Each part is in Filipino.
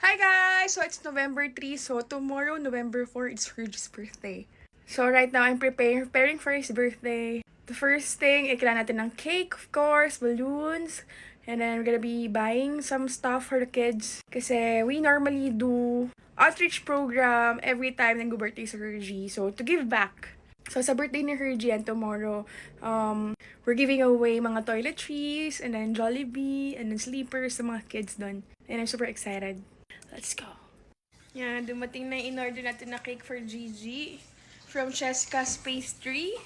Hi guys! So it's November 3, so tomorrow, November 4, it's Fergie's birthday. So right now, I'm preparing for his birthday. The first thing, kailangan natin ng cake, of course, balloons, and then we're gonna be buying some stuff for the kids. Kasi we normally do outreach program every time nag-birthday si Fergie. So to give back. So sa birthday ni Hergie and tomorrow, we're giving away mga toiletries, and then Jollibee, and then sleepers sa mga kids doon. And I'm super excited. Let's go. Yan, dumating na yung in-order natin na cake for Gigi from Cheska's Pastry.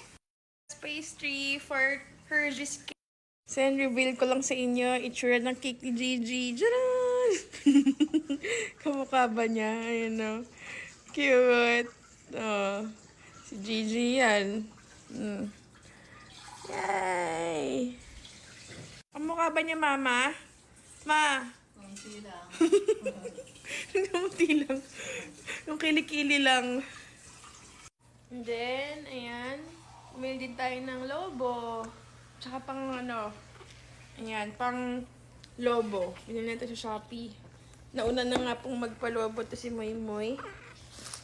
Pastry for Hergie's cake. So, reveal ko lang sa inyo itsura ng cake ni Gigi. Tcharan! Kamukha ba niya? Ayan o. Cute. Oh, si Gigi yan. Yay! Kamukha ba niya, Mama? Ma? Konti lang. Kamuti lang. Yung kilikili lang. And then, ayan. Umili din tayo ng lobo. Tsaka pang ano. Ayan, pang lobo. Binili natin sa Shopee. Nauna na nga pong magpalobo to si Moy Moy.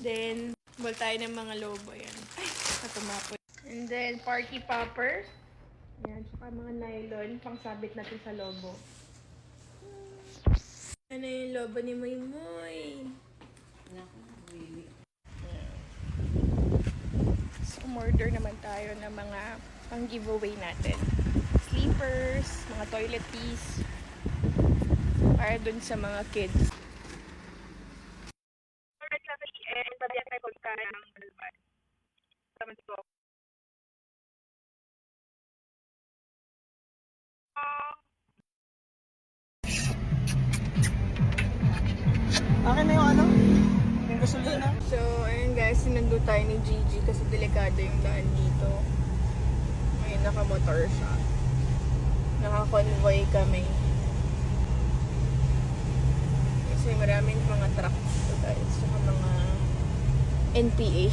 Then, bal tayo ng mga lobo. Ayan. Ay, katumapoy. And then, party popper. Ayan, tsaka mga nylon. Pang sabit natin sa lobo. Ano yung lobo ni Moy Moy? Naku, really. So, umorder naman tayo ng mga pang-giveaway natin. Sleepers, mga toiletries, para dun sa mga kids. Akin na yung ano? Yung gasolina. So, ayun guys, sinundo tayo ni Gigi kasi delikado yung daan dito. Ngayon, nakamotor siya. Naka-convoy kami. Kasi maraming mga truck dito guys. Saka mga NPA.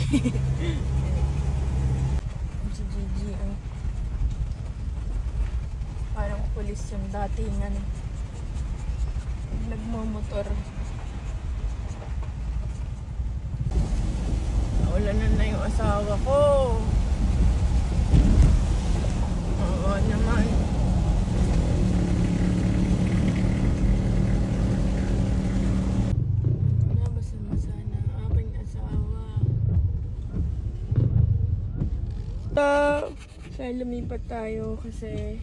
Si Gigi, ay. Parang pulis yung dating ano. Nagmamotor. Naulanan na yung asawa ko. Oo naman. Nabasa-basa na ang aking asawa. So, lumipat tayo kasi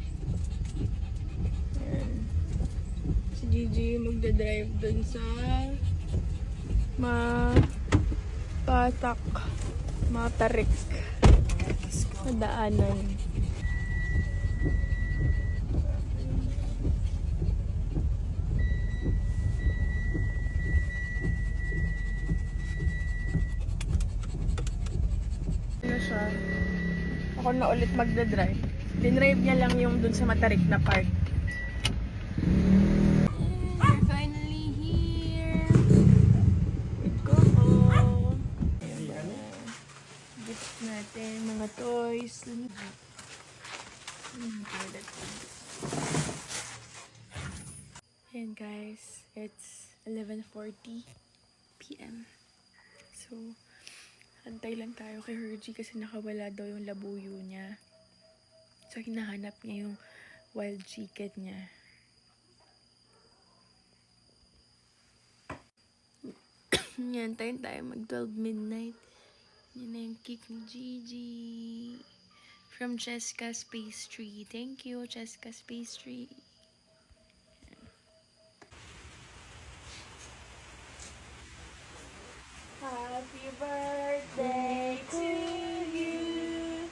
ayan, si Gigi magdadrive dun sa Matarik sa daanan. Ano siya? Ako na ulit magdadrive. Dinrive niya lang yung dun sa Matarik na park. We're finally here. Go home. Gift natin, mga toys. And guys, it's 11:40 p.m. So, antay lang tayo kay Hergie kasi nakawala daw yung labuyo niya. So, hinahanap niya yung wild chicken niya. Yan, tayo mag 12 midnight. Yan na yung cake ni Gigi. From Cheska's Pastry. Thank you, Cheska's Pastry. Happy birthday to you.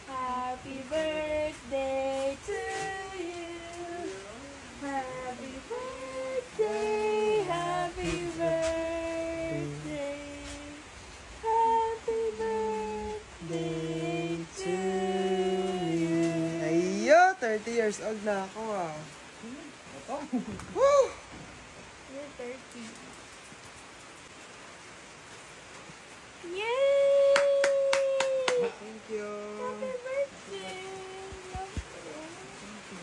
Happy birthday to you. Happy birthday. Happy birthday. Happy birthday to you. Ayo, 30 years old na ako ah. Woo! You're 30. Yay! Thank you. Happy birthday! Love you.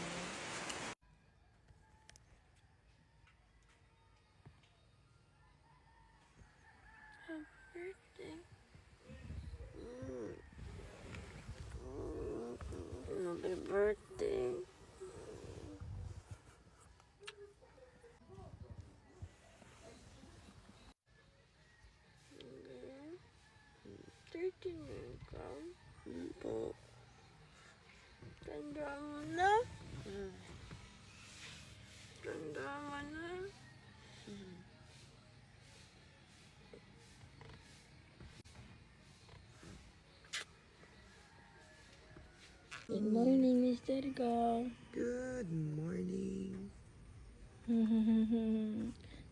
Good morning, Mr. Gong. Good morning.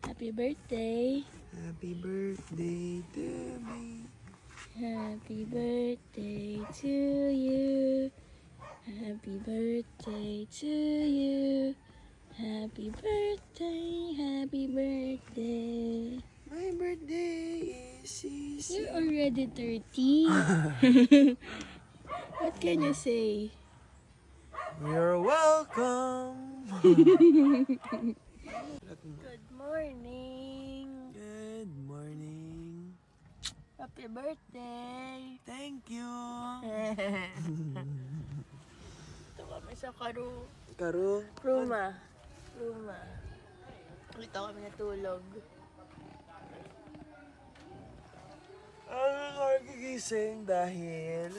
Happy birthday. Happy birthday to me. Happy birthday to you. Happy birthday to you. Happy birthday, happy birthday. My birthday is easy. You're already 30. What can you say? You're welcome. Good morning. Good morning. Happy birthday. Thank you. Ito kami sa Karu. Karo. Ruma. Dito kami natulog. Ang gigising dahil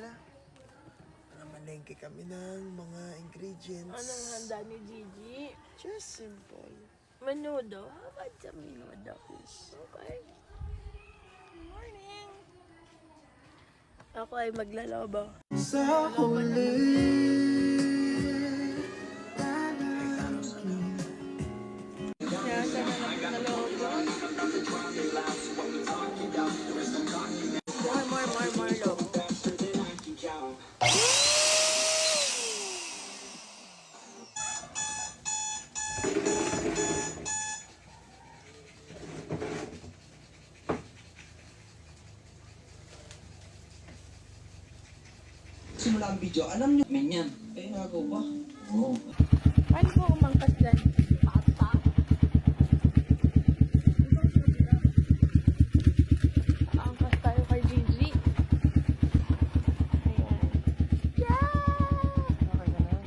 namalengke kami ng mga ingredients. Anong handa ni Gigi? Just simple. Menudo. How about some menudo? Okay. Good morning. Ako ay maglalobo. Sa huli. Kaya sa mga nalobo. More lobo. Simula ang video, alam niyo, minyan. Eh, ako ba? Oo. Paano po umangkas dyan? Pata. Angkas tayo kay Gigi. Ayan. Yeah! Okay ka na?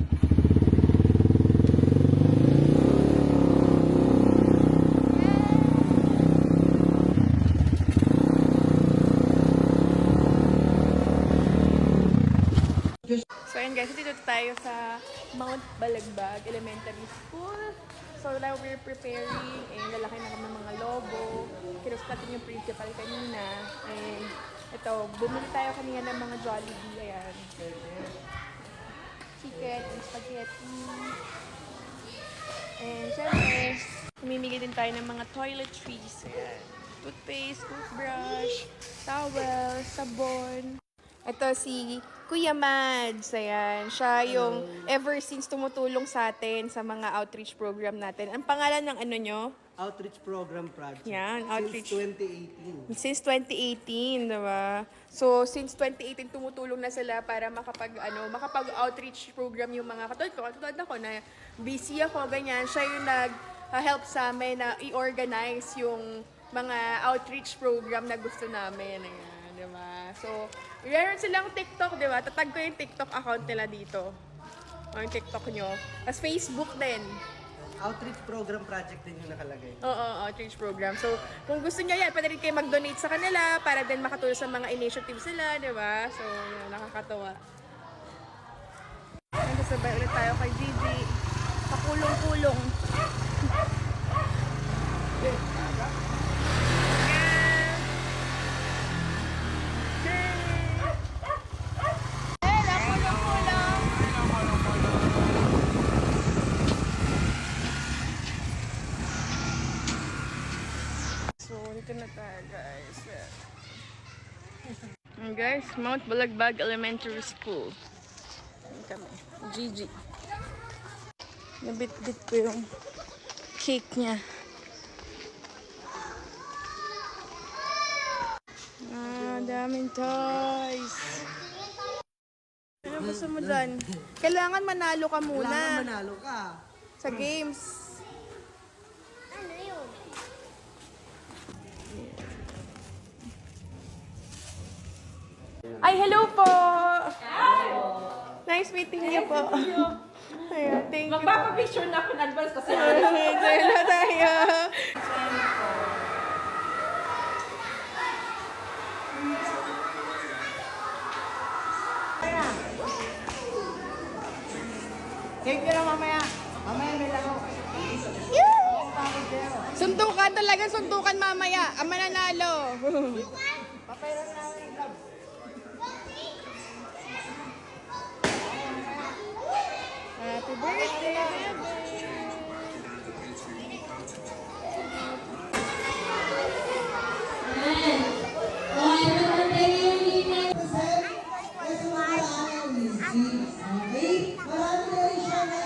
So ayun guys, dito tayo sa Mount Balagbag Elementary School. So now we're preparing, lalaki na kami ng mga lobo. Kinus natin yung principal kanina. And ito, bumili tayo kanina ng mga Jollibee. Ayan. Chicken and spaghetti. And syempre, humimili din tayo ng mga toiletries. Ayan. Toothpaste, toothbrush, towel, sabon. Ito si Kuya Mads. Ayan. Siya yung ever since tumutulong sa atin sa mga outreach program natin. Ang pangalan ng ano nyo? Outreach Program Project. Yan, outreach. Since 2018. Since 2018, diba? So, since 2018, tumutulong na sila para makapag-outreach program yung mga katulad ako na busy ako, ganyan. Siya yung nag-help sa amin na i-organize yung mga outreach program na gusto namin. Ayan, diba? So, meron silang TikTok, diba? Tatag ko yung TikTok account nila dito. O, yung TikTok nyo. Tapos Facebook din. Outreach Program Project din yung nakalagay. Oo, outreach program. So, kung gusto niyo yan, pwede rin kayo mag-donate sa kanila para din makatulong sa mga initiatives nila, di ba? So, yun, nakakatawa. Sabay ulit tayo kay Gigi. Pakulong-kulong. So, dito na tayo, guys. And guys, Mount Balagbag Elementary School. Ayan kami. Gigi. Nabit-bit ko yung cake niya. Daming toys. Ano gusto mo dyan? Kailangan manalo ka muna. Kailangan manalo ka. Sa games. Ay, hello po! Nice meeting you po. Ayan, thank you. Magpapapicture na ako in advance kasi Hello tayo. Thank you na mamaya. Mamaya may laro. Suntukan talaga, suntukan mamaya. Ang mananalo. Papayran namin yung vlog. Happy birthday, Bebe! Okay? Marami na rin siya na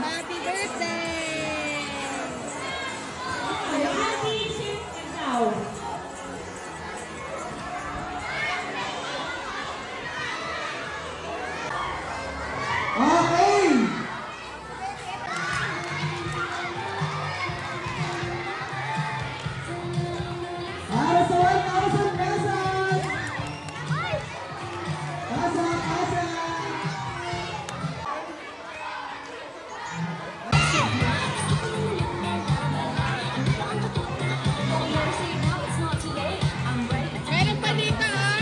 Happy birthday! Okay! Para sa 1,000 pesos! Kasa! Meron pa dito, ah!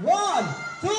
One, two,